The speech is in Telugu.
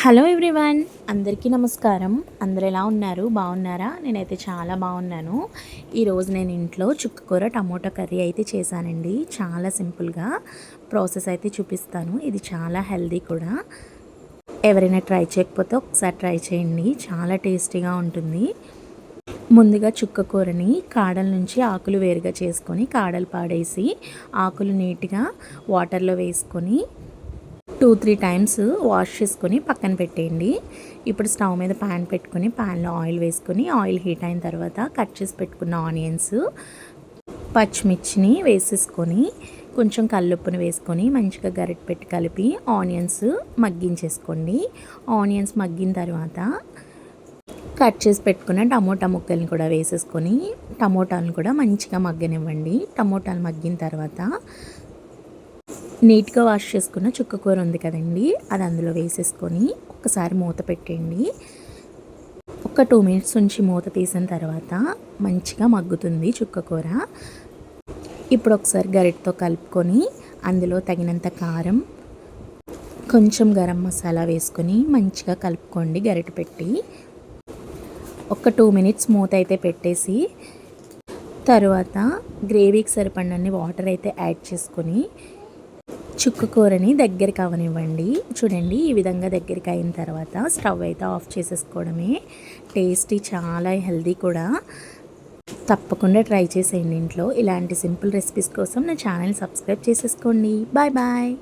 హలో ఎవ్రీవన్, అందరికీ నమస్కారం. అందరు ఎలా ఉన్నారు? బాగున్నారా? నేనైతే చాలా బాగున్నాను. ఈరోజు నేను ఇంట్లో చుక్కకూర టమోటా కర్రీ అయితే చేశానండి. చాలా సింపుల్గా ప్రాసెస్ అయితే చూపిస్తాను. ఇది చాలా హెల్దీ కూడా. ఎవరైనా ట్రై చేయకపోతే ఒకసారి ట్రై చేయండి, చాలా టేస్టీగా ఉంటుంది. ముందుగా చుక్కకూరని కాడల నుంచి ఆకులు వేరుగా చేసుకొని కాడలు పాడేసి ఆకులు నీట్గా వాటర్లో వేసుకొని 2-3 టైమ్స్ వాష్ చేసుకొని పక్కన పెట్టేయండి. ఇప్పుడు స్టవ్ మీద ప్యాన్ పెట్టుకొని ప్యాన్లో ఆయిల్ వేసుకొని ఆయిల్ హీట్ అయిన తర్వాత కట్ చేసి పెట్టుకున్న ఆనియన్స్, పచ్చిమిర్చిని వేసేసుకొని కొంచెం కల్లుప్పుని వేసుకొని మంచిగా గరిటె పెట్టి కలిపి ఆనియన్స్ మగ్గించేసుకోండి. ఆనియన్స్ మగ్గిన తర్వాత కట్ చేసి పెట్టుకున్న టమోటా ముక్కల్ని కూడా వేసేసుకొని టమోటాలను కూడా మంచిగా మగ్గనివ్వండి. టమోటాలు మగ్గిన తర్వాత నీట్గా వాష్ చేసుకున్న చుక్కకూర ఉంది కదండి, అది అందులో వేసేసుకొని ఒక్కసారి మూత పెట్టండి. ఒక 2 మినిట్స్ నుంచి మూత తీసిన తర్వాత మంచిగా మగ్గుతుంది చుక్కకూర. ఇప్పుడు ఒకసారి గరిటతో కలుపుకొని అందులో తగినంత కారం, కొంచెం గరం మసాలా వేసుకొని మంచిగా కలుపుకోండి గరిటె పెట్టి. ఒక 2 మినిట్స్ మూత అయితే పెట్టేసి తర్వాత గ్రేవీకి సరిపడినన్ని వాటర్ అయితే యాడ్ చేసుకొని చుక్కకూరని దగ్గరికి అవనివ్వండి. చూడండి, ఈ విధంగా దగ్గరికి అయిన తర్వాత స్టవ్ అయితే ఆఫ్ చేసేసుకోవడమే. టేస్టీ, చాలా హెల్దీ కూడా. తప్పకుండా ట్రై చేసేయండి ఇంట్లో. ఇలాంటి సింపుల్ రెసిపీస్ కోసం నా ఛానల్ సబ్స్క్రైబ్ చేసేసుకోండి. Bye bye.